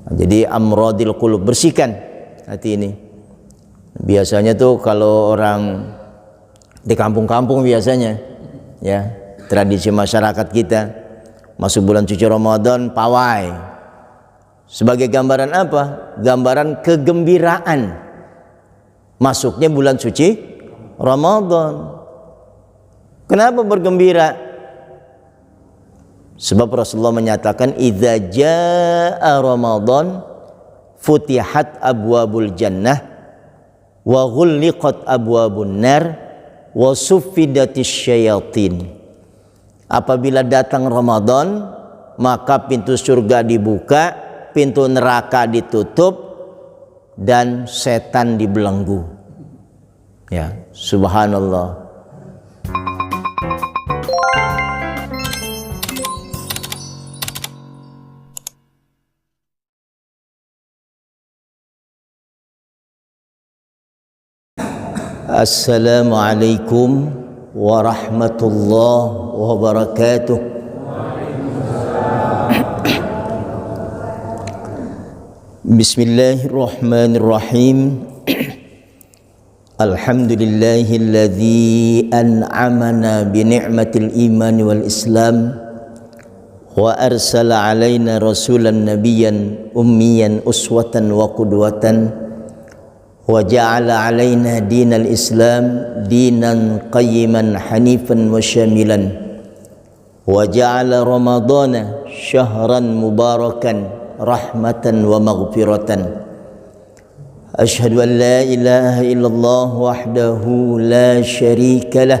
Jadi amradil qulub, bersihkan hati ini. Biasanya tuh kalau orang di kampung-kampung biasanya, ya, tradisi masyarakat kita masuk bulan suci Ramadan pawai. Sebagai gambaran apa? Gambaran kegembiraan masuknya bulan suci Ramadan. Kenapa bergembira? Sebab Rasulullah menyatakan idza jaa Ramadan futihat abwabul jannah wa ghulliqat abwabun nar wa suffidatis syayatin. Apabila datang Ramadan, maka pintu surga dibuka, pintu neraka ditutup, dan setan dibelenggu. Ya, subhanallah. Assalamualaikum warahmatullahi wabarakatuh. Bismillahirrahmanirrahim. Alhamdulillahilladzi an'amana bi ni'matil iman wal islam wa arsala alaina rasulan nabiyyan ummiyan uswatan wa qudwatan wa ja'ala alaina dinal islam dinan qayyiman hanifan wa syamilan wa ja'ala ramadana syahran mubarakan rahmatan wa maghfiratan. Asyhadu an la ilaha illallah wahdahu la syarika lah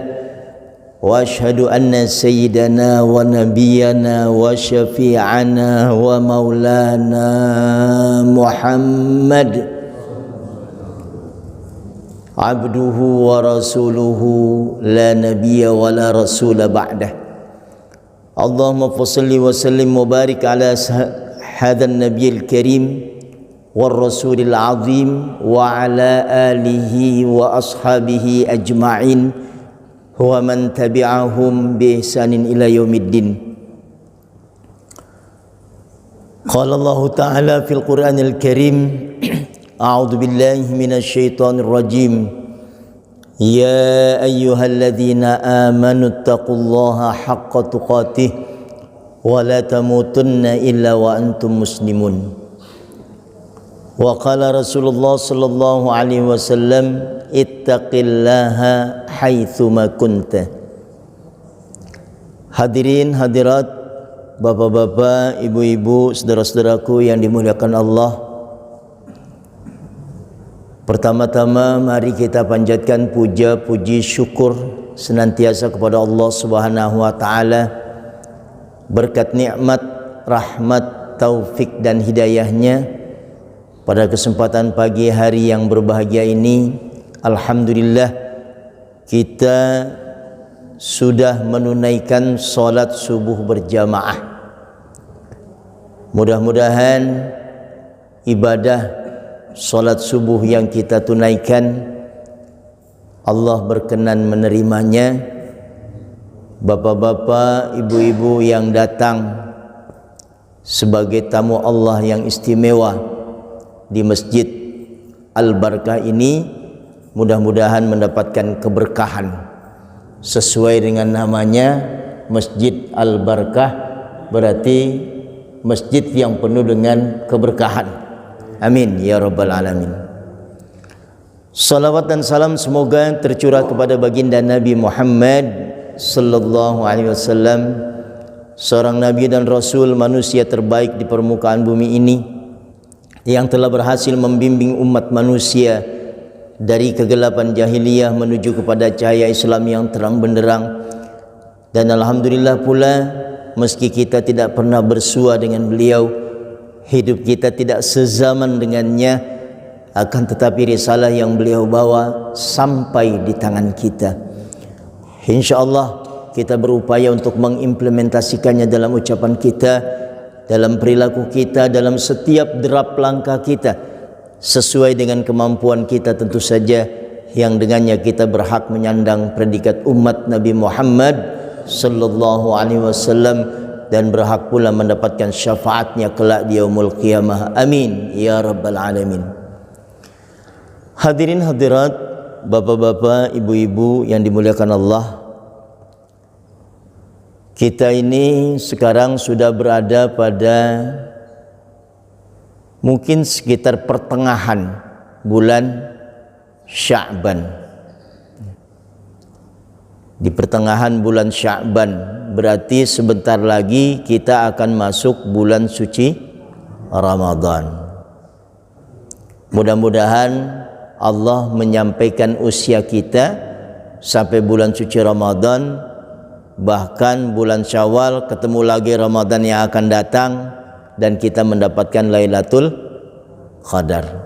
wa asyhadu anna sayyidana wa nabiyyana wa syafi'ana wa maulana Muhammad abduhu wa rasuluhu la nabiyya wa la rasula ba'dah. Allahumma fassalli wa sallim wa barik ala hadan nabiyil karim war rasulil azim wa ala alihi wa ashabihi ajma'in wa man tabi'ahum bi ihsanin ila yaumiddin. Qala Allah ta'ala fil Qur'anil Karim a'udzu billahi minasy syaithanir rajim. Ya ayyuhalladzina amanu taqullaha haqqa tuqatih wa la tamutunna illa wa antum muslimun. Wa qala Rasulullah sallallahu alaihi wasallam ittaqillaha haitsu ma kunta. Hadirin hadirat, bapak-bapak, ibu-ibu, saudara-saudaraku yang dimuliakan Allah. Pertama-tama mari kita panjatkan puja, puji, syukur senantiasa kepada Allah Subhanahu wa taala. Berkat nikmat, rahmat, taufik dan hidayahnya pada kesempatan pagi hari yang berbahagia ini, alhamdulillah kita sudah menunaikan salat subuh berjamaah. Mudah-mudahan ibadah salat subuh yang kita tunaikan Allah berkenan menerimanya. Bapak-bapak, ibu-ibu yang datang sebagai tamu Allah yang istimewa di Masjid Al-Barkah ini, mudah-mudahan mendapatkan keberkahan sesuai dengan namanya Masjid Al-Barkah, berarti masjid yang penuh dengan keberkahan. Amin ya rabbal alamin. Salawat dan salam semoga tercurah kepada baginda Nabi Muhammad sallallahu alaihi wasallam, seorang nabi dan rasul, manusia terbaik di permukaan bumi ini, yang telah berhasil membimbing umat manusia dari kegelapan jahiliyah menuju kepada cahaya Islam yang terang benderang. Dan alhamdulillah pula, meski kita tidak pernah bersua dengan beliau, hidup kita tidak sezaman dengannya, akan tetapi risalah yang beliau bawa sampai di tangan kita. InsyaAllah kita berupaya untuk mengimplementasikannya dalam ucapan kita, dalam perilaku kita, dalam setiap derap langkah kita, sesuai dengan kemampuan kita tentu saja, yang dengannya kita berhak menyandang predikat umat Nabi Muhammad sallallahu alaihi wasallam, dan berhak pula mendapatkan syafaatnya kelak di yaumul qiyamah. Amin ya rabbal alamin. Hadirin hadirat, bapak-bapak, ibu-ibu yang dimuliakan Allah, kita ini sekarang sudah berada pada mungkin sekitar pertengahan bulan Sya'ban. Di pertengahan bulan Sya'ban, berarti sebentar lagi kita akan masuk bulan suci Ramadan. Mudah-mudahan Allah menyampaikan usia kita sampai bulan suci Ramadan, bahkan bulan Syawal ketemu lagi Ramadan yang akan datang, dan kita mendapatkan Lailatul Qadar.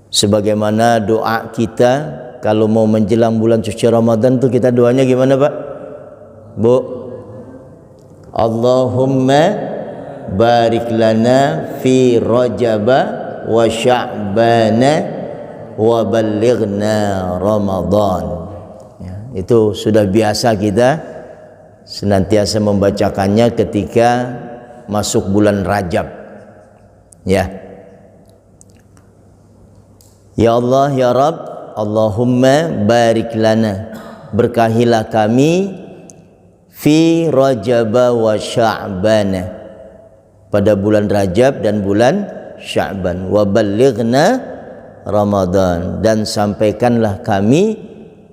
Sebagaimana doa kita kalau mau menjelang bulan suci Ramadan tuh, kita doanya gimana Pak? Bu? Allahumma barik lana fi Rajaba wa Sya'bana wa ballighna Ramadan. Ya, itu sudah biasa kita senantiasa membacakannya ketika masuk bulan Rajab. Ya. Ya Allah ya Rabb, Allahumma barik lana, berkahilah kami fi Rajaba wa Sya'bana, pada bulan Rajab dan bulan Sya'ban, wa ballighna Ramadan, dan sampaikanlah kami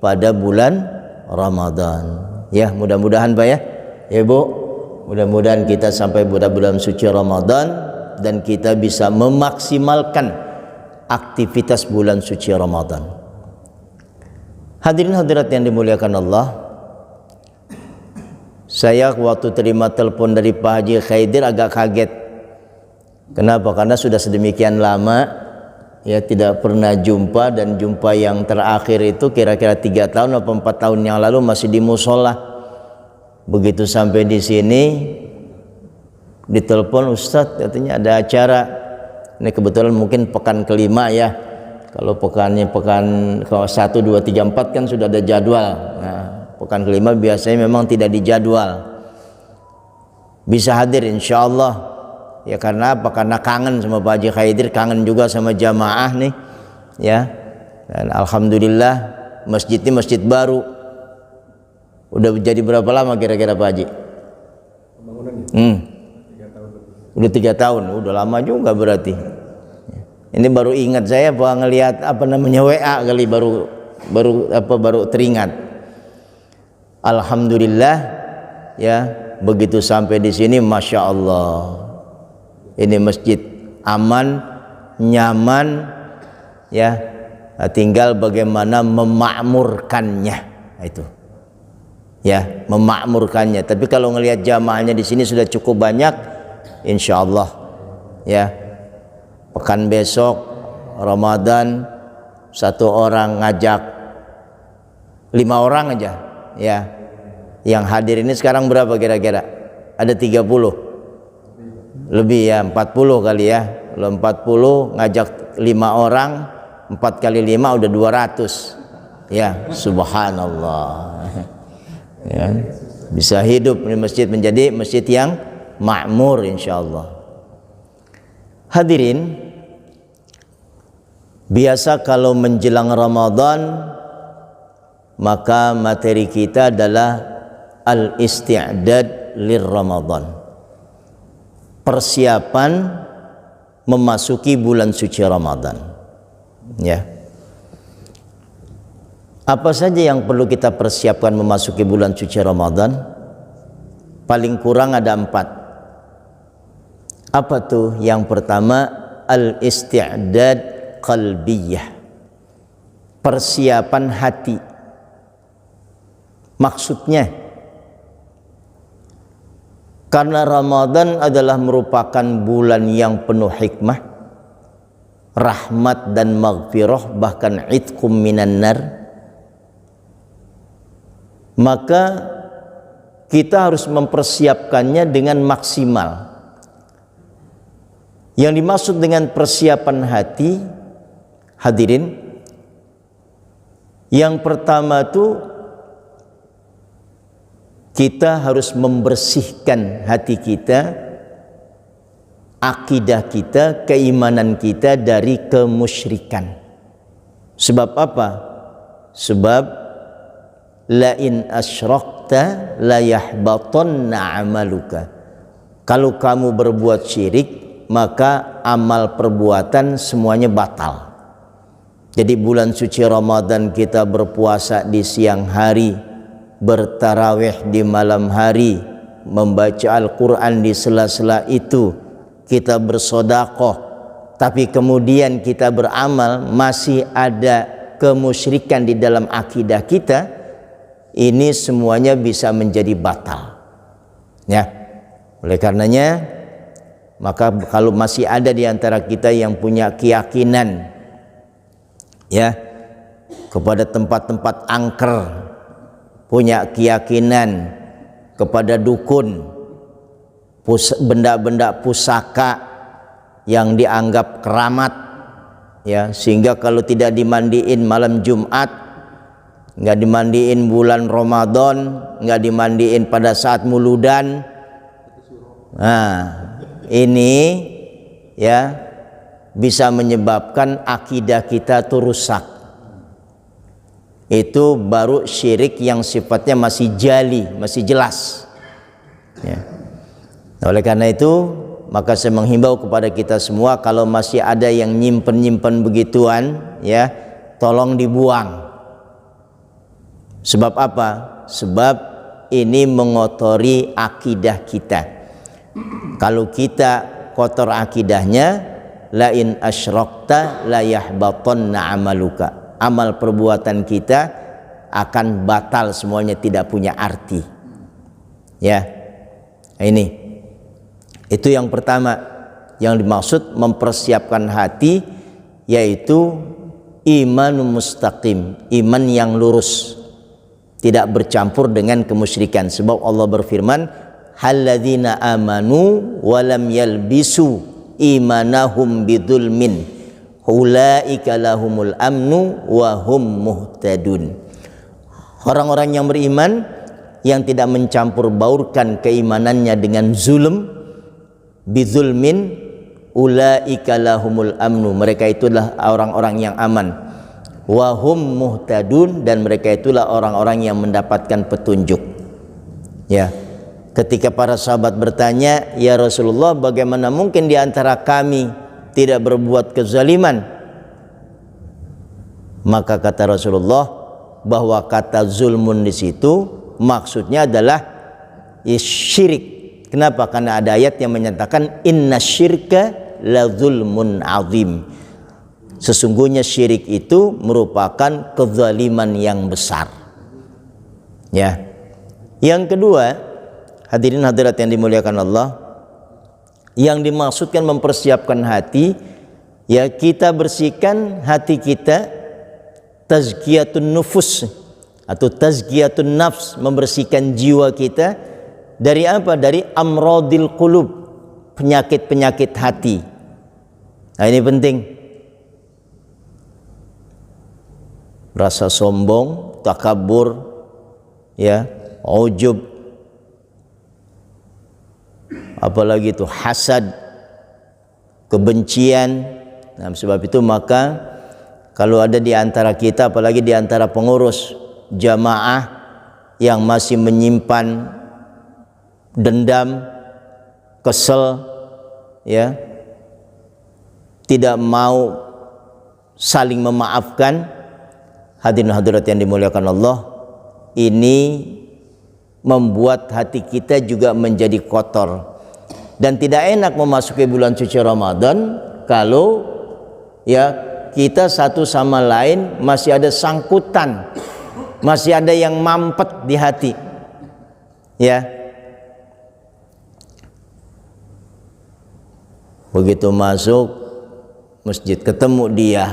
pada bulan Ramadan. Ya, mudah-mudahan Pak ya. Ya Bu, mudah-mudahan kita sampai pada bulan suci Ramadan dan kita bisa memaksimalkan aktivitas bulan suci Ramadan. Hadirin hadirat yang dimuliakan Allah, saya waktu terima telepon dari Pak Haji Khaidir agak kaget. Kenapa? Karena sudah sedemikian lama ya tidak pernah jumpa, dan jumpa yang terakhir itu kira-kira 3 tahun atau 4 tahun yang lalu masih di musola. Begitu sampai di sini ditelepon, Ustadz katanya ada acara. Ini kebetulan mungkin pekan kelima ya. Kalau pekannya pekan 1, 2, 3, 4 kan sudah ada jadwal. Nah, pekan kelima biasanya memang tidak dijadwal. Bisa hadir insya Allah. Ya karena apa? Karena kangen sama Pak Haji Khaidir, kangen juga sama jamaah nih. Ya. Dan alhamdulillah masjid ini masjid baru. Udah jadi berapa lama kira-kira Pak Haji? Pembangunannya? 3 tahun. Udah 3 tahun, udah lama juga berarti. Ini baru ingat saya Pak, ngelihat apa namanya WA kali, baru teringat. Alhamdulillah ya, begitu sampai di sini masya Allah, ini masjid aman, nyaman ya, tinggal bagaimana memakmurkannya itu ya, memakmurkannya. Tapi kalau ngelihat jamaahnya di sini sudah cukup banyak, insya Allah ya. Pekan besok Ramadan, 1 orang ngajak 5 orang aja ya. Yang hadir ini sekarang berapa kira-kira? Ada 30 lebih ya, 40 kali ya. Kalau 40 ngajak 5 orang, 4 kali 5 udah 200 ya. Subhanallah ya. Bisa hidup ini masjid menjadi masjid yang makmur insyaallah. Hadirin, biasa kalau menjelang Ramadan maka materi kita adalah al-isti'dad lir Ramadan, persiapan memasuki bulan suci Ramadan ya. Apa saja yang perlu kita persiapkan memasuki bulan suci Ramadan? Paling kurang ada 4. Apa tuh? Yang pertama, al-isti'dad qalbiyah, persiapan hati. Maksudnya, karena Ramadan adalah merupakan bulan yang penuh hikmah, rahmat dan maghfirah, bahkan itqum minan nar, maka kita harus mempersiapkannya dengan maksimal. Yang dimaksud dengan persiapan hati, hadirin, yang pertama itu kita harus membersihkan hati kita, akidah kita, keimanan kita dari kemusyrikan. Sebab apa? Sebab la in asyrakta la yahbatanna amaluka. Kalau kamu berbuat syirik, maka amal perbuatan semuanya batal. Jadi bulan suci Ramadan kita berpuasa di siang hari, bertarawih di malam hari, membaca Al-Quran di sela-sela itu, kita bersedekah, tapi kemudian kita beramal masih ada kemusyrikan di dalam akidah kita, ini semuanya bisa menjadi batal. Ya, oleh karenanya, maka kalau masih ada di antara kita yang punya keyakinan, ya, kepada tempat-tempat angker, punya keyakinan kepada dukun, benda-benda pusaka yang dianggap keramat, ya, sehingga kalau tidak dimandiin malam Jumat, nggak dimandiin bulan Ramadan, nggak dimandiin pada saat muludan, nah ini ya bisa menyebabkan akidah kita tuh rusak. Itu baru syirik yang sifatnya masih jali, masih jelas, ya. Oleh karena itu, maka saya menghimbau kepada kita semua, kalau masih ada yang nyimpen begituan, ya, tolong dibuang. Sebab apa? Sebab ini mengotori akidah kita. Kalau kita kotor akidahnya, la in asyrakta la yahbatanna amaluka. Amal perbuatan kita akan batal semuanya, tidak punya arti. Ya. Ini. Itu yang pertama yang dimaksud mempersiapkan hati, yaitu iman mustaqim, iman yang lurus, tidak bercampur dengan kemusyrikan. Sebab Allah berfirman, halladzina amanu walam yalbisu imanahum bidzulmin ulaika lahumul amnu wa hum muhtadun. Orang-orang yang beriman yang tidak mencampur baurkan keimanannya dengan zulm, bidzulmin ulaika lahumul amnu, mereka itulah orang-orang yang aman, wa hum muhtadun, dan mereka itulah orang-orang yang mendapatkan petunjuk. Ya. Ketika para sahabat bertanya, ya Rasulullah, bagaimana mungkin di antara kami tidak berbuat kezaliman? Maka kata Rasulullah bahwa kata zulmun di situ maksudnya adalah syirik. Kenapa? Karena ada ayat yang menyatakan inna syirka la zulmun azim. Sesungguhnya syirik itu merupakan kezaliman yang besar. Ya. Yang kedua, hadirin hadirat yang dimuliakan Allah, yang dimaksudkan mempersiapkan hati, ya, kita bersihkan hati kita, tazkiyatun nufus atau tazkiyatun nafs, membersihkan jiwa kita dari apa? Dari amradil qulub, penyakit-penyakit hati. Nah, ini penting. Rasa sombong, takabur, ya, ujub, apalagi itu hasad, kebencian. Nah, sebab itu maka kalau ada di antara kita, apalagi di antara pengurus jamaah yang masih menyimpan dendam, kesel, ya, tidak mau saling memaafkan, hadirin hadirat yang dimuliakan Allah, ini membuat hati kita juga menjadi kotor. Dan tidak enak memasuki bulan suci Ramadan kalau, ya, kita satu sama lain masih ada sangkutan, masih ada yang mampet di hati, ya. Begitu masuk masjid ketemu dia,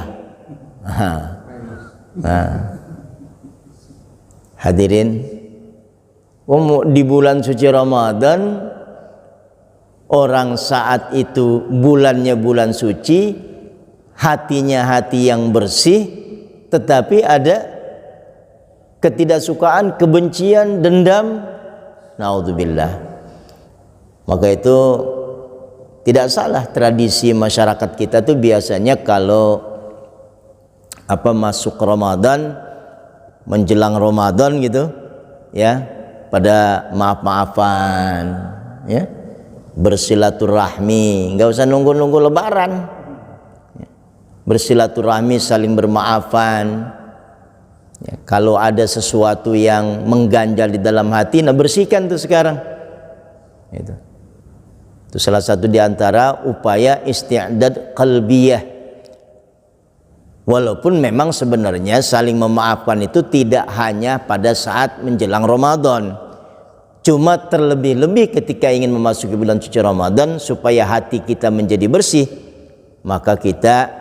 hadirin, di bulan suci Ramadan, orang saat itu bulannya bulan suci, hatinya hati yang bersih, tetapi ada ketidaksukaan, kebencian, dendam, Naudzubillah. Maka itu tidak salah tradisi masyarakat kita tuh biasanya kalau masuk Ramadan, menjelang Ramadan gitu ya, pada maaf-maafan ya, bersilaturahmi, nggak usah nunggu-nunggu lebaran, bersilaturahmi, saling bermaafan ya. Kalau ada sesuatu yang mengganjal di dalam hati, nah bersihkan tuh sekarang itu salah satu di antara upaya isti'dad qalbiyah. Walaupun memang sebenarnya saling memaafkan itu tidak hanya pada saat menjelang Ramadan, cuma terlebih-lebih ketika ingin memasuki bulan suci Ramadan supaya hati kita menjadi bersih, maka kita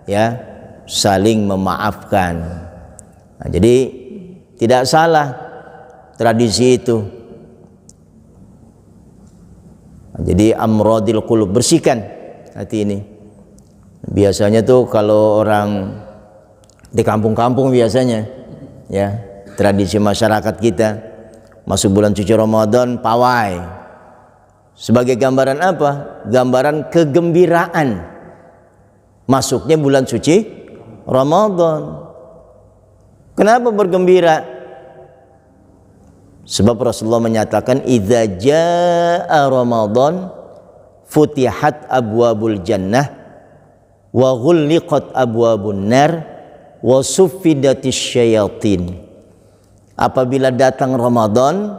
ya saling memaafkan. Nah, jadi tidak salah tradisi itu. Nah, jadi amradil qulub, bersihkan hati ini. Biasanya tuh kalau orang di kampung-kampung biasanya ya, tradisi masyarakat kita masuk bulan suci Ramadan pawai. Sebagai gambaran apa? Gambaran kegembiraan masuknya bulan suci Ramadan. Kenapa bergembira? Sebab Rasulullah menyatakan idza jaa Ramadan futihat abwabul jannah wa ghulliqat abwabun nar wa suffidatis syayatin. Apabila datang Ramadan,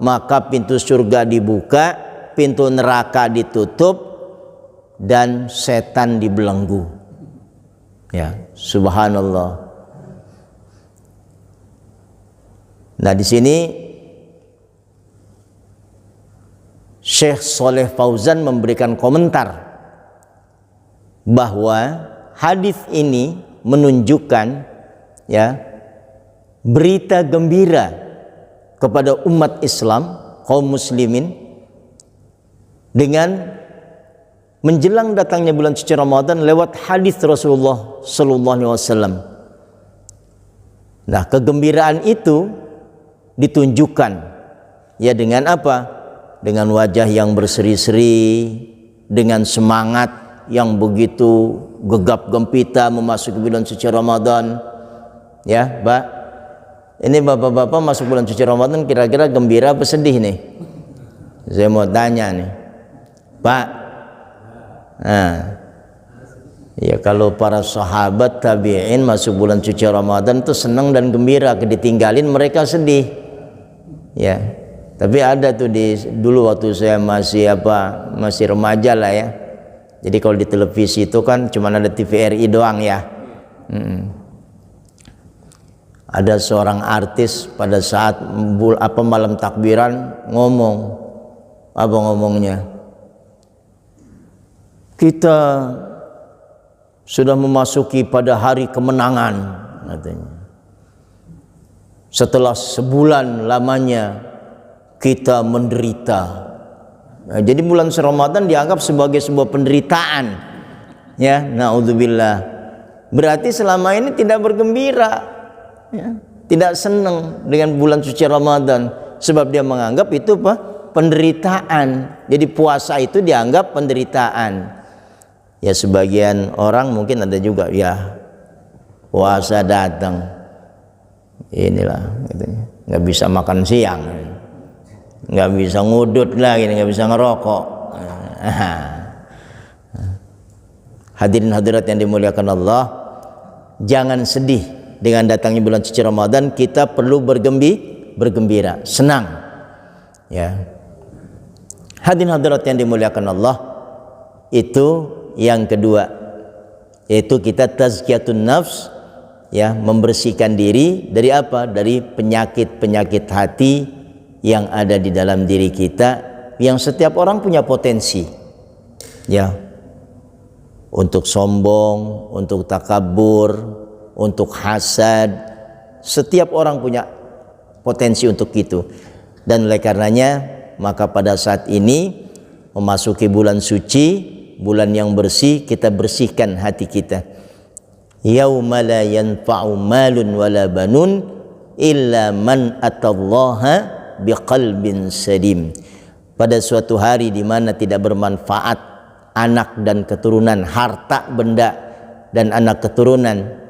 maka pintu surga dibuka, pintu neraka ditutup, dan setan dibelenggu. Ya, subhanallah. Nah, di sini Syekh Shalih Fauzan memberikan komentar bahwa hadis ini menunjukkan ya, berita gembira kepada umat Islam, kaum muslimin, dengan menjelang datangnya bulan suci Ramadan lewat hadis Rasulullah sallallahu alaihi wasallam. Nah, kegembiraan itu ditunjukkan ya dengan apa? Dengan wajah yang berseri-seri, dengan semangat yang begitu gegap gempita memasuki bulan suci Ramadan. Ya, Pak. Ini bapak-bapak masuk bulan suci Ramadan kira-kira gembira apa sedih nih? Saya mau tanya nih, Pak. Nah, ya kalau para sahabat tabi'in masuk bulan suci Ramadan tuh senang dan gembira, ditinggalin mereka sedih. Ya. Tapi ada tuh dulu waktu saya masih remaja lah ya. Jadi kalau di televisi itu kan cuma ada TVRI doang ya. Ada seorang artis pada saat malam takbiran ngomong, apa ngomongnya? Kita sudah memasuki pada hari kemenangan, katanya. Setelah sebulan lamanya kita menderita. Nah, jadi bulan Ramadan dianggap sebagai sebuah penderitaan. Ya, naudzubillah. Berarti selama ini tidak bergembira, ya, tidak senang dengan bulan suci Ramadan, sebab dia menganggap itu apa? Penderitaan. Jadi puasa itu dianggap penderitaan. Ya, sebagian orang mungkin ada juga ya, puasa datang, inilah katanya, nggak bisa makan siang, nggak bisa ngudut lagi, nggak bisa ngerokok. Hadirin hadirat yang dimuliakan Allah, jangan sedih dengan datangnya bulan suci Ramadan. Kita perlu bergembira, senang. Ya, hadirin hadirat yang dimuliakan Allah, itu yang kedua, yaitu kita tazkiyatun nafs, ya, membersihkan diri dari apa? Dari penyakit-penyakit hati yang ada di dalam diri kita, yang setiap orang punya potensi, ya, untuk sombong, untuk takabur, untuk hasad. Setiap orang punya potensi untuk itu. Dan oleh karenanya, maka pada saat ini memasuki bulan suci, bulan yang bersih, kita bersihkan hati kita. Yauma la yanfa'u malun wala banun illa man atallaha biqalbin salim. Pada suatu hari di mana tidak bermanfaat anak dan keturunan, harta benda dan anak keturunan,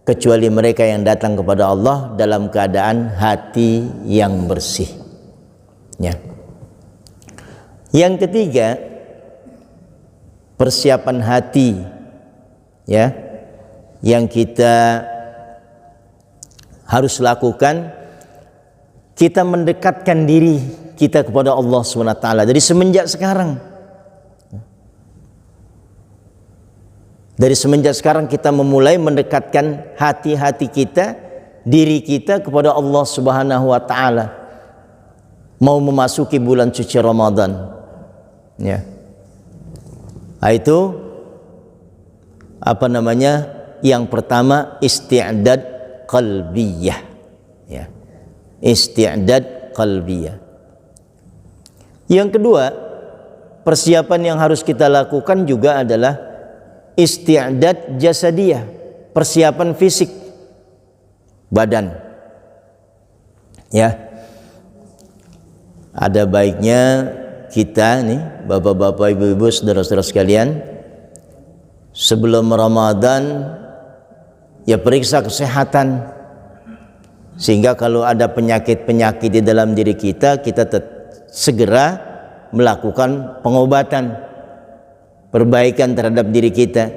kecuali mereka yang datang kepada Allah dalam keadaan hati yang bersih. Ya. Yang ketiga, persiapan hati, ya, yang kita harus lakukan, kita mendekatkan diri kita kepada Allah SWT dari semenjak sekarang. Dari semenjak sekarang kita memulai mendekatkan hati-hati kita, diri kita kepada Allah Subhanahu wa taala. Mau memasuki bulan suci Ramadan. Ya. Itu apa namanya? Yang pertama, isti'dad qalbiyah. Ya. Isti'dad qalbiyah. Yang kedua, persiapan yang harus kita lakukan juga adalah isti'dad jasadiyah, persiapan fisik badan. Ya. Ada baiknya kita nih, bapak-bapak, ibu-ibu, saudara-saudara sekalian, sebelum Ramadan ya periksa kesehatan, sehingga kalau ada penyakit-penyakit di dalam diri kita, kita segera melakukan pengobatan, perbaikan terhadap diri kita,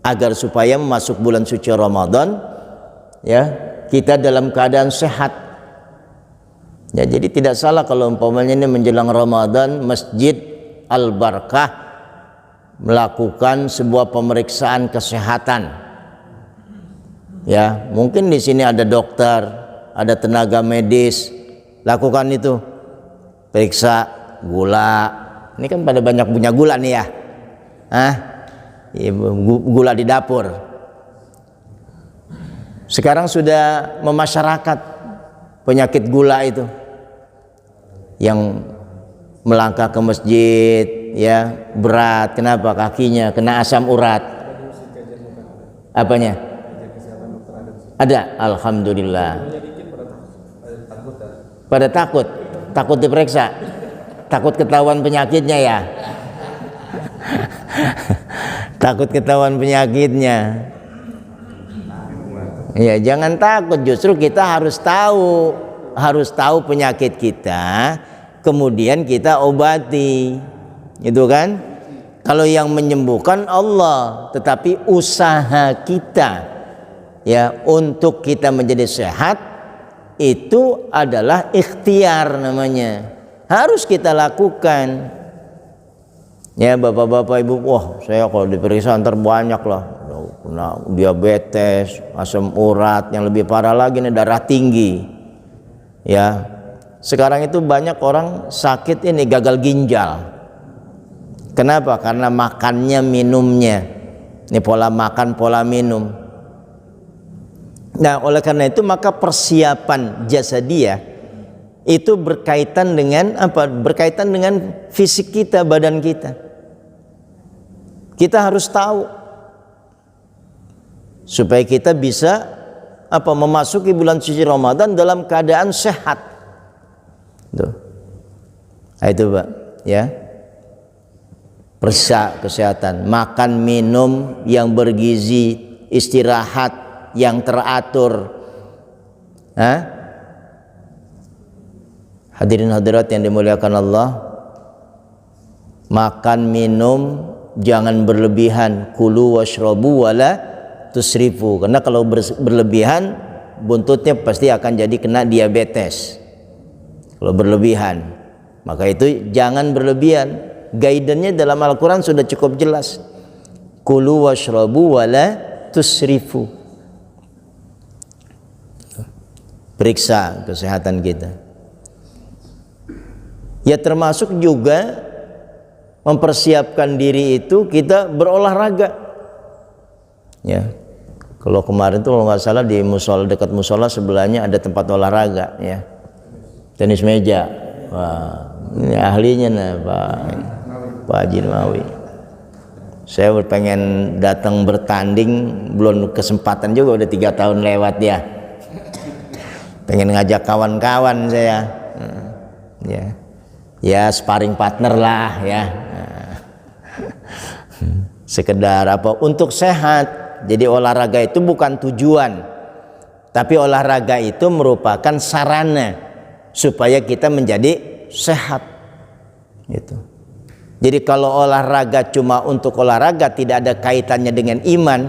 agar supaya masuk bulan suci Ramadan ya kita dalam keadaan sehat. Ya, jadi tidak salah kalau umpamanya ini menjelang Ramadan Masjid Al-Barkah melakukan sebuah pemeriksaan kesehatan. Ya, mungkin di sini ada dokter, ada tenaga medis, lakukan itu. Periksa gula. Ini kan pada banyak punya gula nih ya. Gula di dapur. Sekarang sudah memasyarakat penyakit gula itu, yang melangkah ke masjid ya berat. Kenapa? Kakinya kena asam urat. Apanya? Ada, alhamdulillah. Pada takut diperiksa, takut ketahuan penyakitnya ya. Takut ketahuan penyakitnya. Ya, jangan takut, justru kita harus tahu penyakit kita, kemudian kita obati. Itu kan? Kalau yang menyembuhkan Allah, tetapi usaha kita ya untuk kita menjadi sehat itu adalah ikhtiar namanya. Harus kita lakukan. Ya bapak-bapak ibu, wah saya kalau diperiksa ntar banyak lah, kena diabetes, asam urat, yang lebih parah lagi nih darah tinggi. Ya, sekarang itu banyak orang sakit ini gagal ginjal. Kenapa? Karena makannya, minumnya. Ini pola makan, pola minum. Nah, oleh karena itu maka persiapan jasadiyah itu berkaitan dengan apa? Berkaitan dengan fisik kita, badan kita. Kita harus tahu supaya kita bisa apa? Memasuki bulan suci Ramadan dalam keadaan sehat. Tuh. Nah, itu Pak, ya. Periksa kesehatan, makan minum yang bergizi, istirahat yang teratur. Hadirin hadirat yang dimuliakan Allah, makan minum jangan berlebihan, kulu washrabu wala tusrifu, karena kalau berlebihan buntutnya pasti akan jadi kena diabetes kalau berlebihan. Maka itu jangan berlebihan. Guidance-nya dalam Al-Quran sudah cukup jelas, kulu washrabu wala tusrifu. Periksa kesehatan kita. Ya termasuk juga mempersiapkan diri itu kita berolahraga. Ya, kalau kemarin tuh kalau nggak salah di musola, dekat musola sebelahnya ada tempat olahraga, ya, tenis meja. Wah, ini ahlinya nah Pak Haji Mawi. Saya pengen datang bertanding, belum kesempatan juga, udah 3 tahun lewat ya. Pengen ngajak kawan-kawan saya. Ya, ya sparring partner lah ya. Sekedar apa untuk sehat. Jadi olahraga itu bukan tujuan, tapi olahraga itu merupakan sarana supaya kita menjadi sehat. Gitu. Jadi kalau olahraga cuma untuk olahraga, tidak ada kaitannya dengan iman,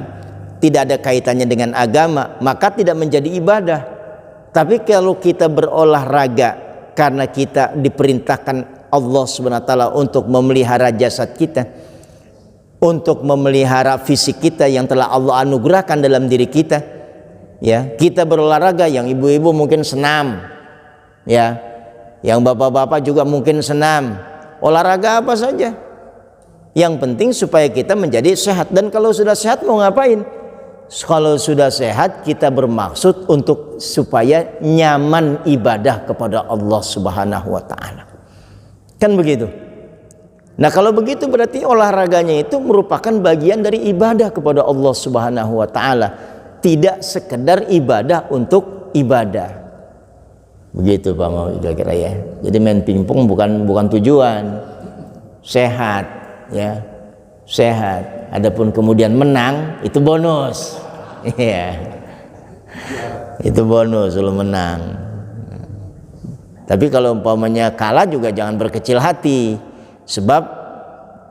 tidak ada kaitannya dengan agama, maka tidak menjadi ibadah. Tapi kalau kita berolahraga karena kita diperintahkan Allah SWT untuk memelihara jasad kita, untuk memelihara fisik kita yang telah Allah anugerahkan dalam diri kita, ya, kita berolahraga. Yang ibu-ibu mungkin senam, ya, yang bapak-bapak juga mungkin senam, olahraga apa saja, yang penting supaya kita menjadi sehat. Dan kalau sudah sehat mau ngapain? Kalau sudah sehat kita bermaksud untuk supaya nyaman ibadah kepada Allah Subhanahu wa taala. Kan begitu. Nah, kalau begitu berarti olahraganya itu merupakan bagian dari ibadah kepada Allah Subhanahu wa taala, tidak sekedar ibadah untuk ibadah. Begitu Pak mau kira-kira ya. Jadi main pingpong bukan tujuan. Sehat ya. Sehat. Adapun kemudian menang itu bonus. Iya. Itu bonus kalau menang. Tapi kalau umpamanya kalah juga jangan berkecil hati. Sebab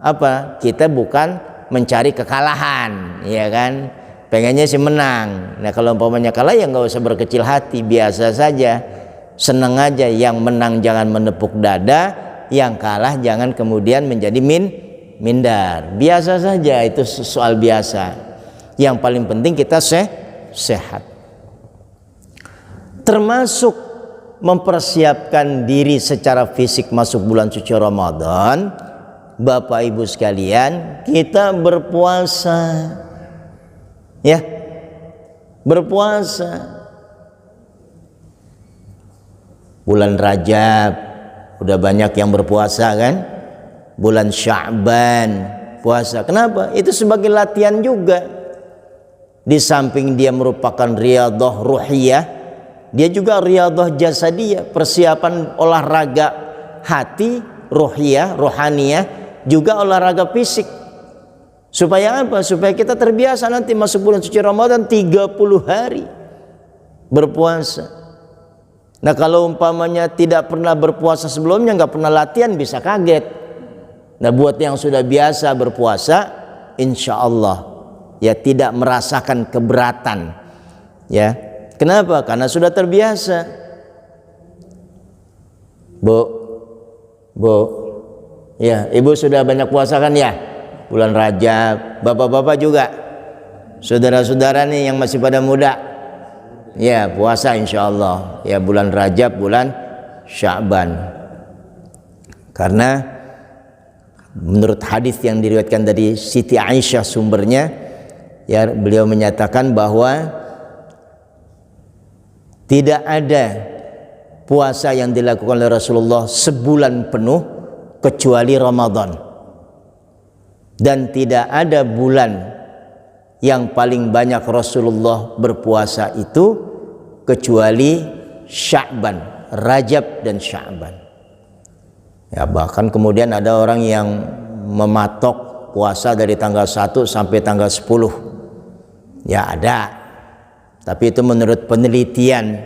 apa? Kita bukan mencari kekalahan, ya kan? Pengennya sih menang. Nah, kalau umpamanya kalah ya nggak usah berkecil hati, biasa saja. Senang aja. Yang menang jangan menepuk dada, yang kalah jangan kemudian menjadi minder. Biasa saja, itu soal biasa. Yang paling penting kita sehat. Termasuk mempersiapkan diri secara fisik masuk bulan suci Ramadan. Bapak Ibu sekalian, kita berpuasa. Ya. Berpuasa. Bulan Rajab udah banyak yang berpuasa kan? Bulan Sya'ban puasa. Kenapa? Itu sebagai latihan juga. Di samping dia merupakan riyadhah ruhiyah, dia juga riyadhah jasadiyah, persiapan olahraga hati, ruhiyah, rohaniyah, juga olahraga fisik. Supaya apa? Supaya kita terbiasa nanti masuk bulan suci Ramadan 30 hari berpuasa. Nah, kalau umpamanya tidak pernah berpuasa sebelumnya, nggak pernah latihan, bisa kaget. Nah, buat yang sudah biasa berpuasa, insya Allah ya tidak merasakan keberatan. Ya, kenapa? Karena sudah terbiasa. Bu, ya, ibu sudah banyak puasa kan ya? Bulan Rajab, bapak-bapak juga, saudara-saudara nih yang masih pada muda. Ya, puasa insya Allah. Ya, bulan Rajab, bulan Sya'ban. Karena menurut hadis yang diriwayatkan dari Siti Aisyah sumbernya, ya, beliau menyatakan bahwa tidak ada puasa yang dilakukan oleh Rasulullah sebulan penuh kecuali Ramadan. Dan tidak ada bulan yang paling banyak Rasulullah berpuasa itu kecuali Sya'ban, Rajab dan Sya'ban. Ya, bahkan kemudian ada orang yang mematok puasa dari tanggal 1 sampai tanggal 10. Ya, ada. Tapi itu menurut penelitian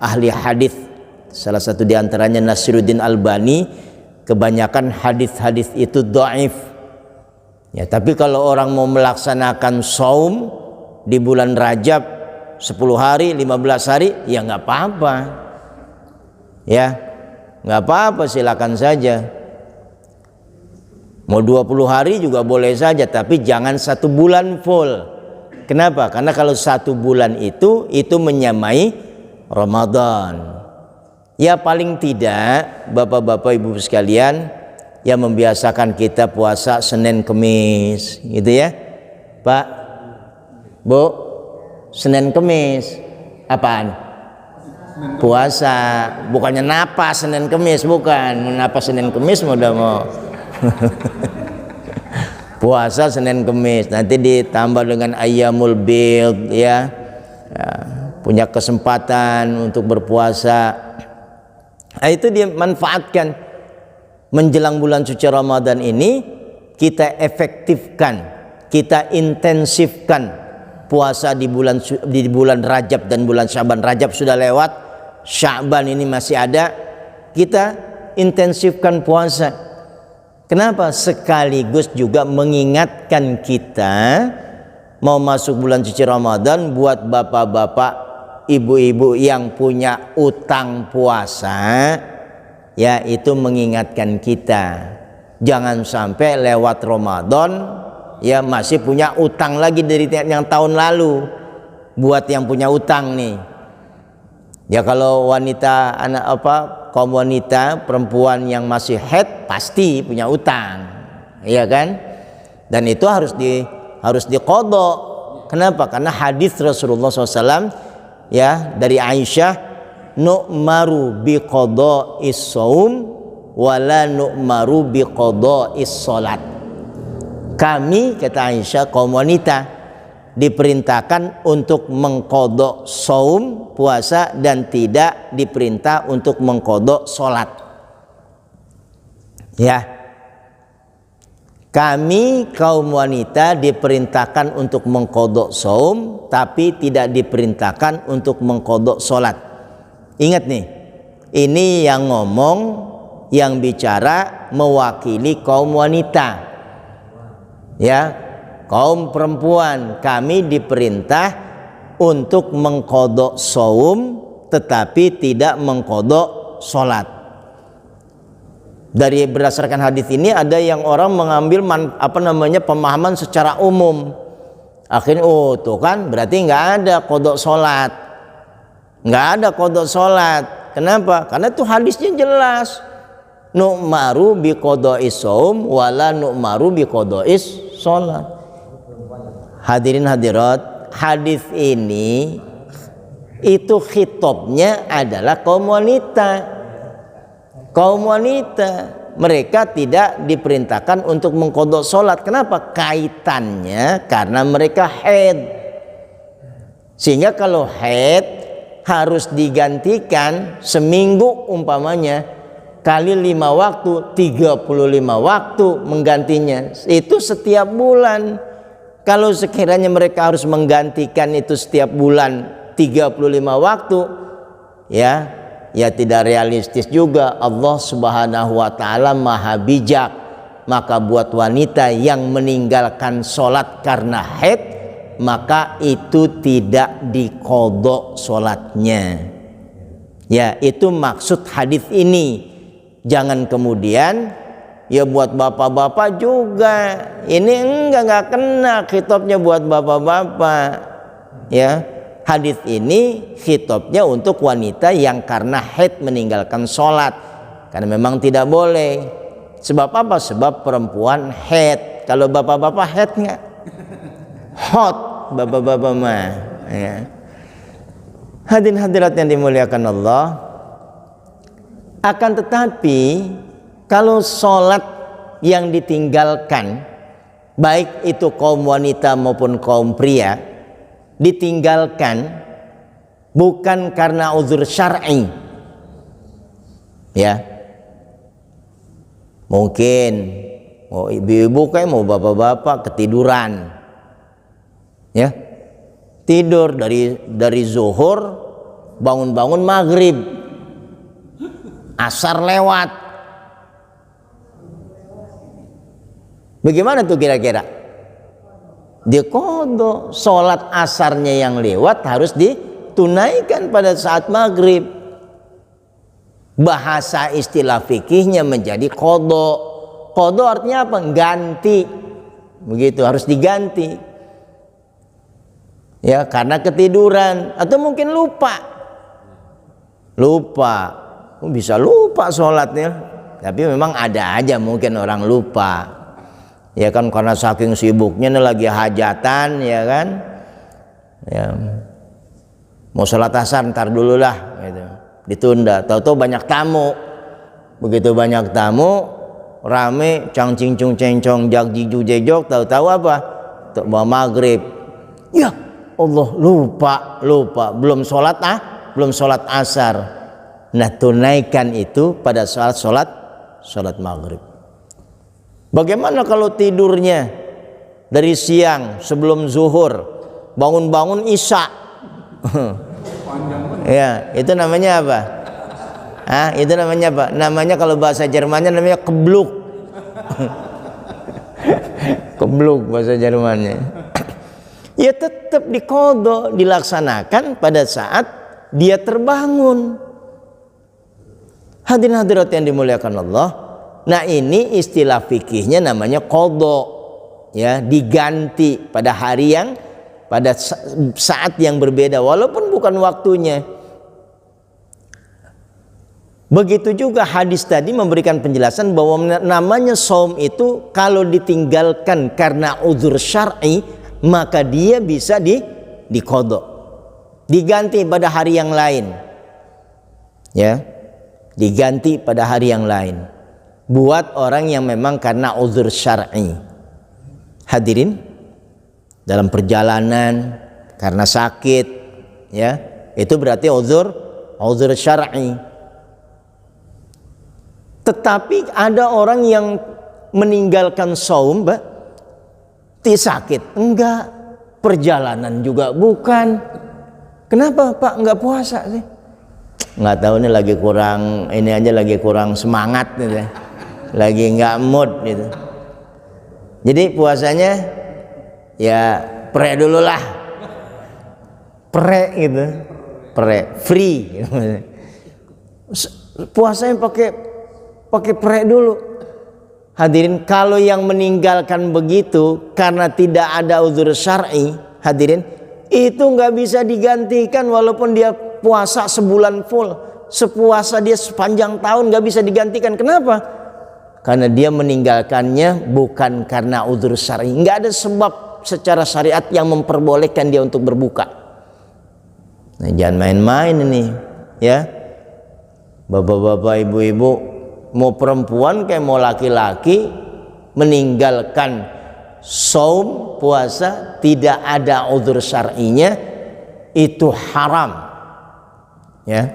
ahli hadis, salah satu di antaranya Nasiruddin Albani, kebanyakan hadis-hadis itu dhaif. Ya, tapi kalau orang mau melaksanakan saum di bulan Rajab 10 hari, 15 hari, ya nggak apa-apa. Ya, nggak apa-apa, silakan saja. Mau 20 hari juga boleh saja, tapi jangan 1 bulan full. Kenapa? Karena kalau 1 bulan itu menyamai Ramadan. Ya, paling tidak bapak-bapak ibu sekalian yang membiasakan kita puasa Senin Kemis, gitu ya, Pak, Bu. Senin Kemis apaan? Puasa, bukannya napas Senin Kemis, bukan. Napas Senin Kemis udah mau puasa Senin Kemis, nanti ditambah dengan Ayyamul Bid, ya, punya kesempatan untuk berpuasa Nah, itu dia manfaatkan menjelang bulan suci Ramadan ini, kita efektifkan, kita intensifkan puasa di bulan Rajab dan bulan Syaban. Rajab sudah lewat, Syaban ini masih ada, kita intensifkan puasa. Kenapa? Sekaligus juga mengingatkan kita mau masuk bulan suci Ramadan. Buat bapak-bapak, ibu-ibu yang punya utang puasa, ya, itu mengingatkan kita jangan sampai lewat Ramadan ya masih punya utang lagi dari yang tahun lalu. Buat yang punya utang nih, ya, kalau wanita, kaum wanita, perempuan yang masih haid pasti punya utang, iya kan? Dan itu harus diqadha. Kenapa? Karena hadis Rasulullah SAW, ya, dari Aisyah, nu'maru biqadha'is shaum wala nu'maru biqadha'is shalat. Kami, kata Aisyah, kaum wanita, diperintahkan untuk mengqadha shaum, puasa, dan tidak diperintah untuk mengqadha salat. Ya, kami kaum wanita diperintahkan untuk mengqadha shaum, tapi tidak diperintahkan untuk mengqadha salat. Ingat nih, ini yang ngomong, yang bicara mewakili kaum wanita, ya. Kaum perempuan, kami diperintah untuk mengqadha shaum tetapi tidak mengqadha salat. Dari berdasarkan hadis ini, ada yang orang mengambil pemahaman secara umum. Akhirnya, oh tuh kan berarti nggak ada qadha salat, nggak ada qadha salat. Kenapa? Karena tuh hadisnya jelas, nu'maru biqadha'is shaum wala nu'maru biqadha'is salat. Hadirin hadirat, hadis ini itu khitabnya adalah kaum wanita. Kaum wanita, mereka tidak diperintahkan untuk mengqadha salat. Kenapa? Kaitannya karena mereka haid. Sehingga kalau haid harus digantikan seminggu umpamanya kali 5 waktu, 35 waktu menggantinya. Itu setiap bulan. Kalau sekiranya mereka harus menggantikan itu setiap bulan 35 waktu, ya tidak realistis juga. Allah Subhanahu wa taala Maha bijak. Maka buat wanita yang meninggalkan sholat karena haid, maka itu tidak diqadha sholatnya. Ya, itu maksud hadis ini. Jangan kemudian, ya buat bapak-bapak juga, ini enggak kena khitabnya buat bapak-bapak, ya. Hadis ini khitabnya untuk wanita yang karena haid meninggalkan sholat, karena memang tidak boleh. Sebab apa? Sebab perempuan haid. Kalau bapak-bapak haid enggak? Hot bapak-bapak mah, ya. Hadirin hadirat yang dimuliakan Allah. Akan tetapi kalau sholat yang ditinggalkan, baik itu kaum wanita maupun kaum pria, ditinggalkan bukan karena uzur syar'i, ya, mungkin mau ibu-ibu kayak mau bapak-bapak ketiduran, ya, tidur dari zuhur, bangun-bangun maghrib, asar lewat. Bagaimana tuh kira-kira? Diqadha. Sholat asarnya yang lewat harus ditunaikan pada saat maghrib. Bahasa istilah fikihnya menjadi qadha. Qadha artinya apa? Ganti. Begitu, harus diganti. Ya, karena ketiduran atau mungkin lupa. Bisa lupa sholatnya. Tapi memang ada aja mungkin orang lupa. Ya kan, karena saking sibuknya nih lagi hajatan, ya kan, ya mau sholat asar ntar dulu lah gitu, ditunda. Tahu-tahu banyak tamu, begitu banyak tamu rame cang cincung cencong jak jiju jejok, tahu-tahu apa? Mau maghrib, ya Allah lupa belum sholat asar. Nah, tunaikan itu pada saat sholat maghrib. Bagaimana kalau tidurnya dari siang sebelum zuhur, bangun-bangun isya? Ya, itu namanya apa? Itu namanya apa? Namanya kalau bahasa Jermannya namanya kebluk. Kebluk bahasa Jermannya. Ya tetap diqadha, dilaksanakan pada saat dia terbangun. Hadirin hadirat yang dimuliakan Allah. Nah, ini istilah fikihnya namanya qadha. Ya, diganti pada hari yang pada saat yang berbeda walaupun bukan waktunya. Begitu juga hadis tadi memberikan penjelasan bahwa namanya shaum itu kalau ditinggalkan karena uzur syar'i maka dia bisa diqadha. Diganti pada hari yang lain. Ya. Diganti pada hari yang lain. Buat orang yang memang karena uzur syar'i. Hadirin, dalam perjalanan karena sakit, ya, itu berarti uzur syar'i. Tetapi ada orang yang meninggalkan shaum, sakit, enggak, perjalanan juga bukan. Kenapa Pak enggak puasa sih? Nggak tahu nih, lagi kurang semangat gitu. Lagi nggak mood gitu. Jadi puasanya ya pre dulu lah, pre gitu, free gitu. Puasanya pakai pre dulu. Hadirin, kalau yang meninggalkan begitu karena tidak ada uzur syar'i, hadirin, itu nggak bisa digantikan walaupun dia puasa sebulan full, sepuasa dia sepanjang tahun, nggak bisa digantikan. Kenapa? Karena dia meninggalkannya bukan karena uzur syar'i. Nggak ada sebab secara syariat yang memperbolehkan dia untuk berbuka. Nah, jangan main-main ini, ya. Bapak-bapak, ibu-ibu, mau perempuan kayak mau laki-laki, meninggalkan shaum, puasa, tidak ada uzur syar'inya, itu haram. Ya,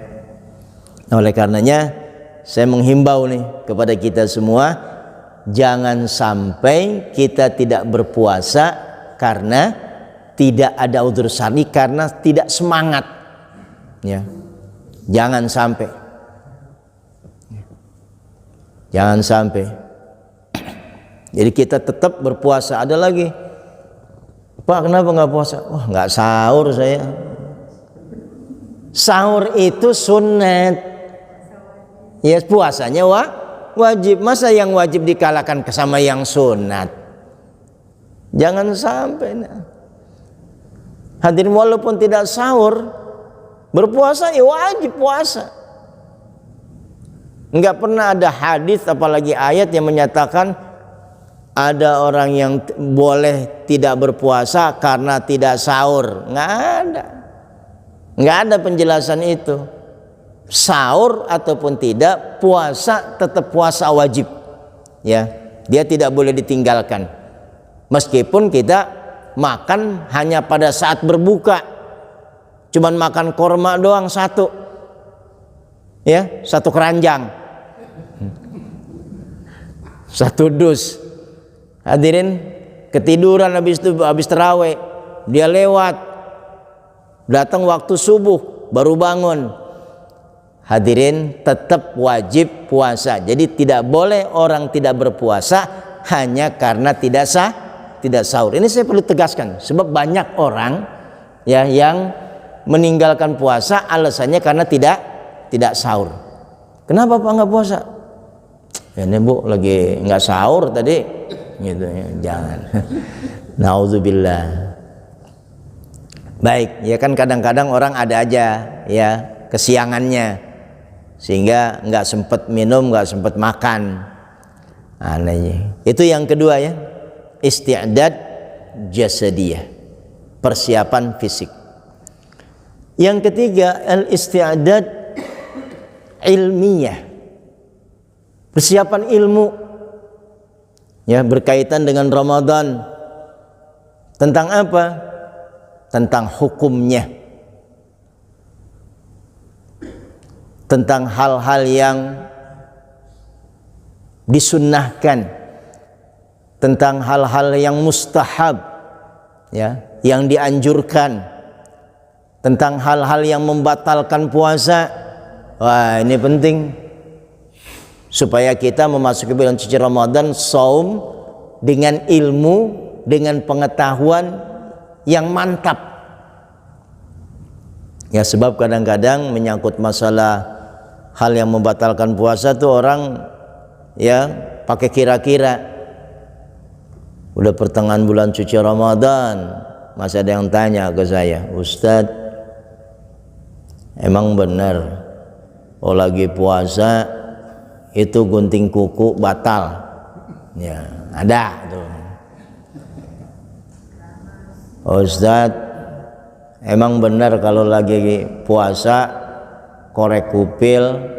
oleh karenanya saya menghimbau nih kepada kita semua, jangan sampai kita tidak berpuasa karena tidak ada uzur syar'i, karena tidak semangat. Ya, jangan sampai. Jangan sampai. Jadi kita tetap berpuasa. Ada lagi, Pak, kenapa nggak puasa? Wah, nggak sahur saya. Sahur itu sunat. Ya, puasanya wajib. Masa yang wajib dikalahkan sama yang sunat? Jangan sampai. Hadirin, walaupun tidak sahur, berpuasa ya wajib puasa. Enggak pernah ada hadis apalagi ayat yang menyatakan ada orang yang boleh tidak berpuasa karena tidak sahur. Enggak ada. Enggak ada penjelasan itu. Sahur ataupun tidak, puasa tetap puasa wajib. Ya, dia tidak boleh ditinggalkan. Meskipun kita makan hanya pada saat berbuka. Cuman makan korma doang satu. Ya, satu keranjang. Satu dus. Hadirin, ketiduran habis tarawih, dia lewat. Datang waktu subuh baru bangun. Hadirin, tetap wajib puasa. Jadi tidak boleh orang tidak berpuasa hanya karena tidak sahur. Ini saya perlu tegaskan, sebab banyak orang ya yang meninggalkan puasa alasannya karena tidak sahur. Kenapa Pak nggak puasa? Ya ini Bu, lagi nggak sahur tadi, gitu ya. Jangan. Nauzubillah. Baik, ya kan kadang-kadang orang ada aja ya kesiangannya sehingga nggak sempat minum, nggak sempat makan. Anehnya. Itu yang kedua ya, isti'dad jasadiyah, persiapan fisik. Yang ketiga, al-isti'dad ilmiyah, persiapan ilmu ya, berkaitan dengan Ramadan. Tentang apa? Tentang hukumnya. tentang hal-hal yang disunnahkan, tentang hal-hal yang mustahab, ya, yang dianjurkan, tentang hal-hal yang membatalkan puasa. Wah, ini penting supaya kita memasuki bulan suci Ramadan saum dengan ilmu, dengan pengetahuan yang mantap. Ya, sebab kadang-kadang menyangkut masalah hal yang membatalkan puasa tuh orang ya pakai kira-kira. Udah pertengahan bulan suci Ramadan, masih ada yang tanya ke saya, Ustadz, emang benar lagi puasa itu gunting kuku batal? Ya, ada tuh. Ustadz, emang benar kalau lagi puasa korek kupil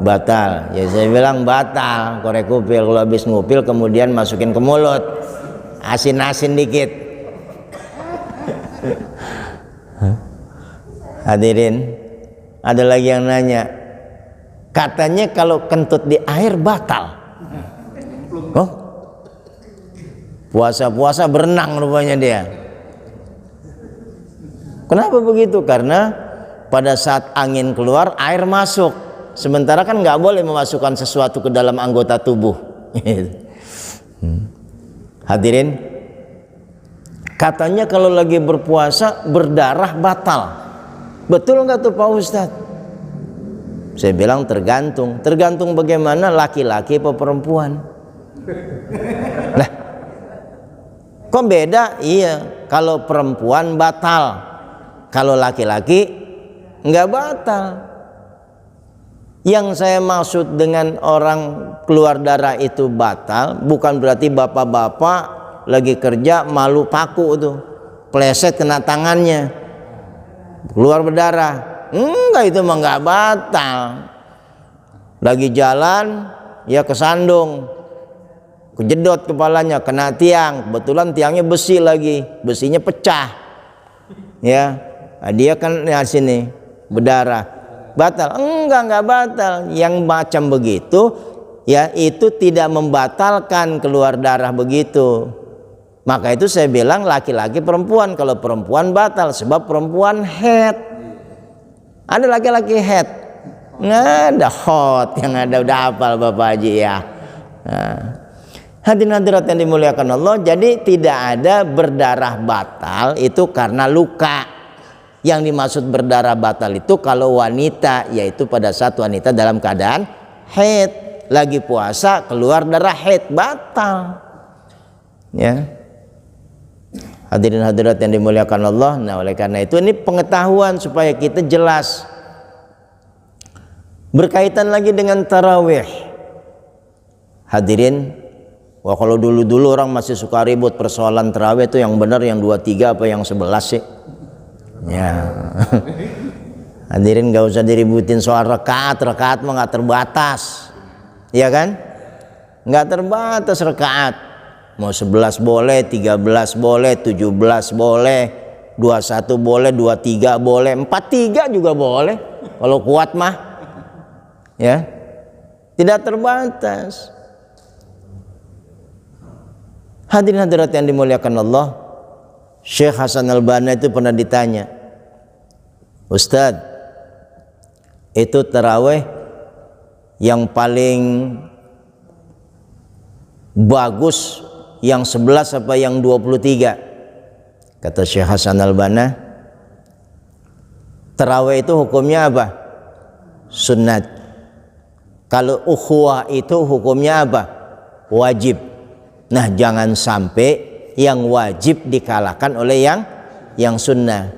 batal? Ya saya bilang batal korek kupil kalau habis ngupil kemudian masukin ke mulut, asin-asin dikit. Hadirin, ada lagi yang nanya, katanya kalau kentut di air batal. Oh, puasa-puasa berenang rupanya dia. Kenapa begitu? Karena pada saat angin keluar air masuk, sementara kan nggak boleh memasukkan sesuatu ke dalam anggota tubuh. Hadirin, katanya kalau lagi berpuasa berdarah batal. Betul nggak tuh Pak Ustadz? Saya bilang tergantung. Tergantung bagaimana, laki-laki apa perempuan. Lah, kok beda? Iya, kalau perempuan batal, kalau laki-laki nggak batal. Yang saya maksud dengan orang keluar darah itu batal bukan berarti bapak-bapak lagi kerja malu paku tuh, pleset kena tangannya, keluar berdarah. Enggak, itu mah nggak batal. Lagi jalan ya kesandung, kejedot kepalanya, kena tiang, kebetulan tiangnya besi lagi, besinya pecah, ya, nah, dia kan ya sini berdarah, batal? Enggak batal. Yang macam begitu ya itu tidak membatalkan keluar darah begitu. Maka itu saya bilang laki-laki perempuan. Kalau perempuan batal sebab perempuan head. Ada laki-laki head, nggak ada hot, yang ada udah hafal Bapak Haji ya. Nah, hadirin hadirat yang dimuliakan Allah, jadi tidak ada berdarah batal itu karena luka. Yang dimaksud berdarah batal itu kalau wanita, yaitu pada saat wanita dalam keadaan haid, lagi puasa keluar darah haid, batal. Ya. Hadirin hadirat yang dimuliakan Allah. Nah, oleh karena itu ini pengetahuan supaya kita jelas. Berkaitan lagi dengan tarawih. Hadirin, wah kalau dulu-dulu orang masih suka ribut persoalan tarawih itu yang benar yang 23 apa yang 11 sih? Ya. Hadirin, gak usah diributin soal rakaat mah gak terbatas. Iya kan? Gak terbatas rakaat. Mau 11 boleh, 13 boleh, 17 boleh, 21 boleh, 23 boleh, 43 juga boleh. Kalau kuat mah, ya, tidak terbatas. Hadirin hadirat yang dimuliakan Allah, Syekh Hasan Al-Banna itu pernah ditanya, Ustadz, itu tarawih yang paling bagus yang 11 apa yang 23? Kata Syekh Hasan Al-Banna, tarawih itu hukumnya apa? Sunnat. Kalau ukhuwah itu hukumnya apa? Wajib. Nah, jangan sampai yang wajib dikalahkan oleh yang sunnah.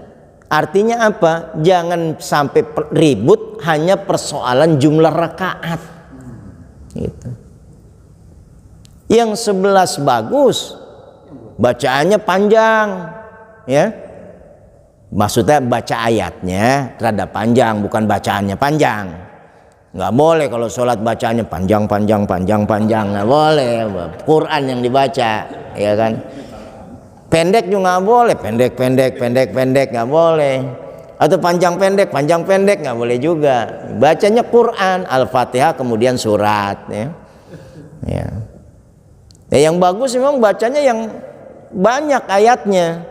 Artinya apa? Jangan sampai ribut hanya persoalan jumlah rakaat. Gitu. Yang 11 bagus, bacaannya panjang, ya. Maksudnya baca ayatnya rada panjang, bukan bacaannya panjang. Nggak boleh kalau sholat bacaannya panjang, nggak boleh. Quran yang dibaca, ya kan. Pendek juga nggak boleh, pendek, nggak boleh. Atau panjang pendek nggak boleh juga. Bacanya Quran, Al-Fatihah kemudian surat, ya. Ya. Yang bagus memang bacanya yang banyak ayatnya.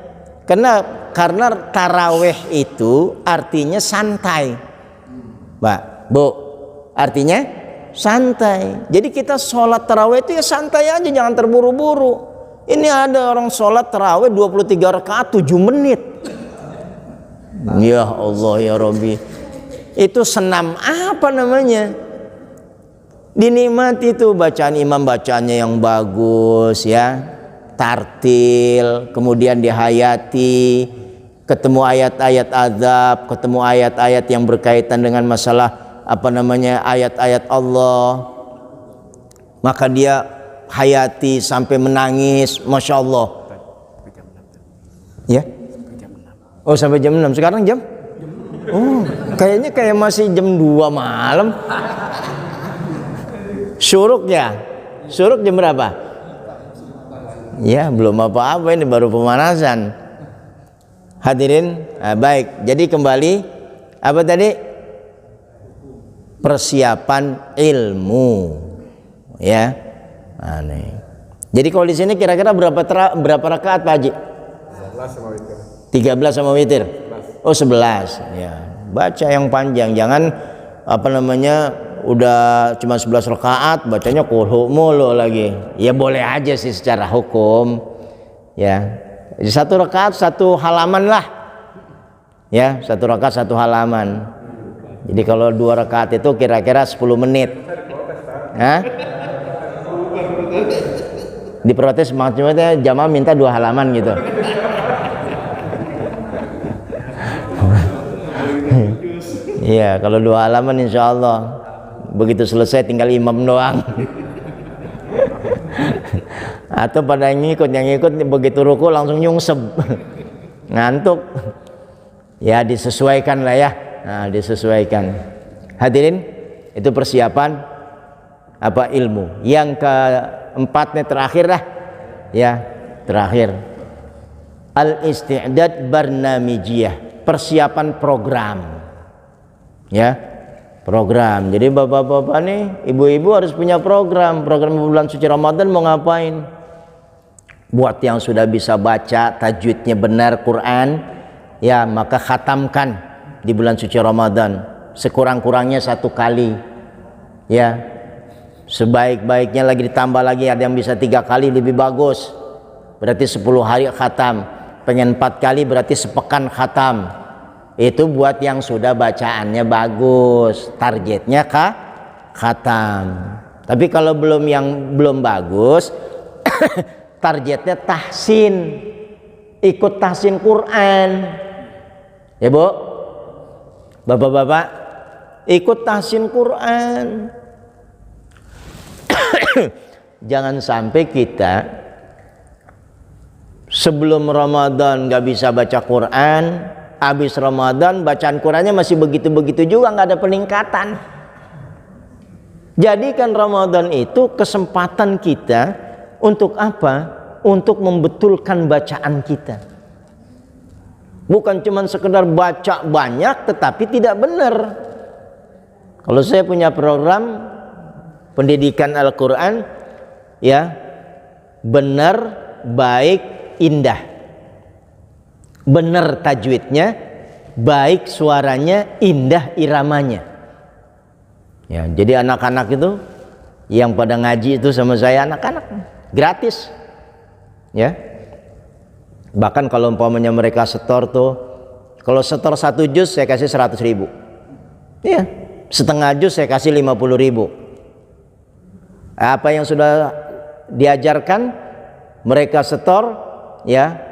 Karena taraweh itu artinya santai. Pak, Bu, artinya santai. Jadi kita sholat taraweh itu ya santai aja, jangan terburu-buru. Ini ada orang sholat taraweh 23 rakaat 7 menit. Ya Allah ya Rabbi, itu senam apa namanya? Dinikmati itu bacaan imam, bacaannya yang bagus ya, tartil, kemudian dihayati, ketemu ayat-ayat azab, ketemu ayat-ayat yang berkaitan dengan masalah apa namanya, ayat-ayat Allah, maka dia hayati sampai menangis, masya Allah ya. Oh sampai jam 6, sekarang jam? Oh kayaknya kayak masih jam 2 malam. Syuruk jam berapa? Ya belum apa-apa, ini baru pemanasan. Hadirin, baik. Jadi kembali apa tadi? Persiapan ilmu, ya. Aneh. Jadi kalau di sini kira-kira berapa rakaat Pak Haji? 13 sama witir. Oh 11. Ya. Baca yang panjang, jangan apa namanya udah cuma 11 rakaat bacanya qul mulu lagi. Ya boleh aja sih secara hukum. Ya. Jadi 1 rakaat 1 halaman lah. Ya, 1 rakaat 1 halaman. Jadi kalau 2 rakaat itu kira-kira 10 menit. Hah? Diprotes maksudnya jamaah minta 2 halaman gitu. Iya, kalau 2 halaman insya Allah begitu selesai tinggal imam doang. Atau pada yang ngikut begitu ruku langsung nyungsep, ngantuk. Ya disesuaikan lah ya. Nah, disesuaikan. Hadirin, itu persiapan apa ilmu. Yang keempatnya terakhir lah, ya terakhir. Al-isti'dad barnamijiyah, persiapan program. Ya, program. Jadi bapak-bapak nih, ibu-ibu harus punya program bulan suci Ramadan mau ngapain. Buat yang sudah bisa baca tajwidnya benar Quran, ya maka khatamkan di bulan suci Ramadan sekurang-kurangnya 1 kali. Ya, sebaik-baiknya lagi ditambah lagi ada yang bisa 3 kali lebih bagus. Berarti 10 hari khatam. Pengen 4 kali berarti sepekan khatam. Itu buat yang sudah bacaannya bagus, targetnya khatam. Tapi kalau yang belum bagus, targetnya tahsin, ikut tahsin Quran. Ya Bu, bapak-bapak, ikut tahsin Quran. Jangan sampai kita sebelum Ramadan nggak bisa baca Quran, habis Ramadan bacaan Qurannya masih begitu-begitu juga, nggak ada peningkatan. Jadikan Ramadan itu kesempatan kita untuk apa? Untuk membetulkan bacaan kita. Bukan cuma sekedar baca banyak tetapi tidak benar. Kalau saya punya program pendidikan Al-Quran, ya benar, baik, indah. Benar tajwidnya, baik suaranya, indah iramanya. Ya, jadi anak-anak itu yang pada ngaji itu sama saya, anak-anak gratis. Ya. Bahkan kalau umpamanya mereka setor tuh, kalau setor 1 juz saya kasih 100.000. Ya, setengah juz saya kasih 50.000. Apa yang sudah diajarkan mereka setor, ya.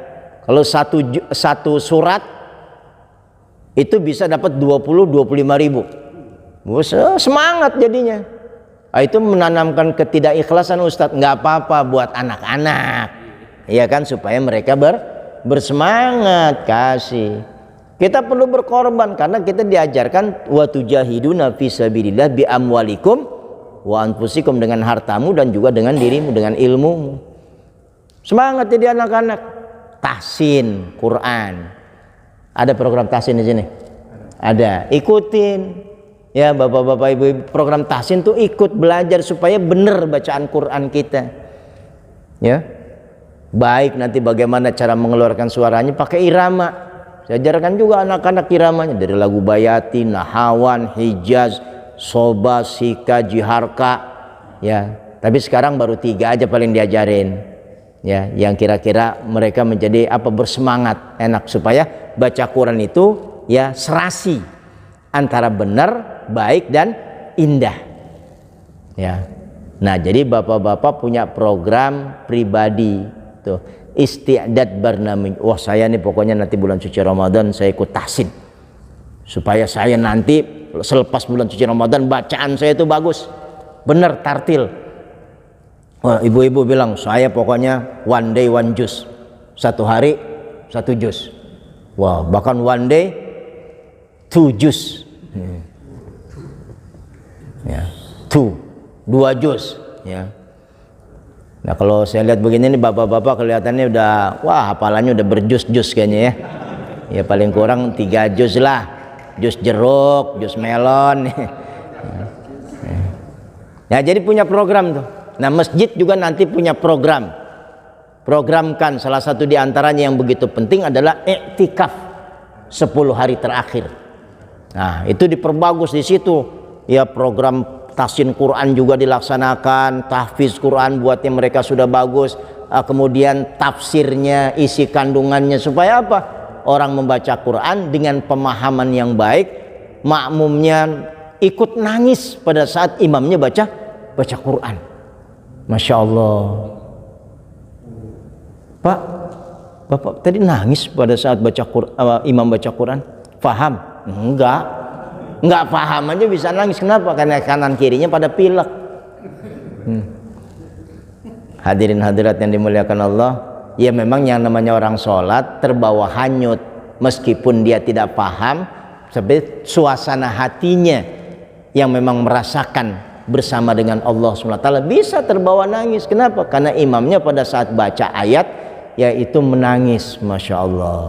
Kalau satu surat itu bisa dapat 20-25.000. Semangat jadinya. Itu menanamkan ketidakikhlasan Ustadz. Nggak apa-apa buat anak-anak, ya kan, supaya mereka bersemangat. Kasih. Kita perlu berkorban karena kita diajarkan wa tujahiduna fi sabilillah bi amwalikum wa anfusikum, dengan hartamu dan juga dengan dirimu, dengan ilmumu. Semangat jadi anak-anak. Tahsin Quran. Ada program tahsin di sini. Ada, ikutin. Ya, bapak-bapak ibu program tahsin tuh ikut belajar supaya benar bacaan Quran kita. Ya. Baik nanti bagaimana cara mengeluarkan suaranya pakai irama. Saya ajarkan juga anak-anak iramanya dari lagu Bayati, Nahawan, Hijaz, Soba, Sika, Jiharka. Ya, tapi sekarang baru 3 aja paling diajarin. Ya, yang kira-kira mereka menjadi bersemangat, enak supaya baca Quran itu ya serasi antara benar, baik dan indah. Ya. Nah, jadi bapak-bapak punya program pribadi tuh, isti'dad barnamij. Wah, saya nih pokoknya nanti bulan suci Ramadan saya ikut tahsin. Supaya saya nanti selepas bulan suci Ramadan bacaan saya itu bagus. Benar tartil. Wah, ibu-ibu bilang, saya pokoknya one day one juz. 1 hari 1 juz. Wah, bahkan one day 2 juz. Ya, 2 juz. Ya. Nah, kalau saya lihat begini nih bapak-bapak kelihatannya udah, wah hafalannya udah berjus-jus kayaknya ya. Ya paling kurang 3 juz lah. Jus jeruk, jus melon. Ya, jadi punya program tuh. Nah, masjid juga nanti punya program. Programkan salah satu di antaranya yang begitu penting adalah iktikaf 10 hari terakhir. Nah, itu diperbagus di situ. Ya, program tahsin Quran juga dilaksanakan, tahfiz Quran buatnya mereka sudah bagus. Kemudian tafsirnya, isi kandungannya supaya apa? Orang membaca Quran dengan pemahaman yang baik, makmumnya ikut nangis pada saat imamnya baca Quran. Masya Allah. Pak, Bapak tadi nangis pada saat imam baca Quran? Faham? Enggak paham aja bisa nangis. Kenapa? Karena kanan kirinya pada pilek. Hadirin hadirat yang dimuliakan Allah, ya memang yang namanya orang sholat terbawa hanyut meskipun dia tidak paham, tapi suasana hatinya yang memang merasakan bersama dengan Allah SWT bisa terbawa nangis. Kenapa? Karena imamnya pada saat baca ayat yaitu menangis. Masya Allah.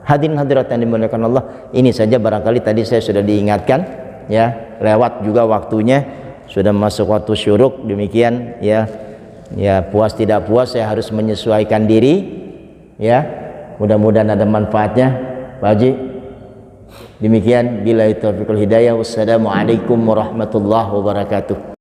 Hadirin hadirat yang dimuliakan Allah, ini saja barangkali tadi saya sudah diingatkan ya, lewat juga waktunya, sudah masuk waktu syuruk. Demikian ya, puas tidak puas saya harus menyesuaikan diri ya. Mudah-mudahan ada manfaatnya Pak Haji. Demikian, billahi taufiqul hidayah. Wassalamualaikum warahmatullahi wabarakatuh.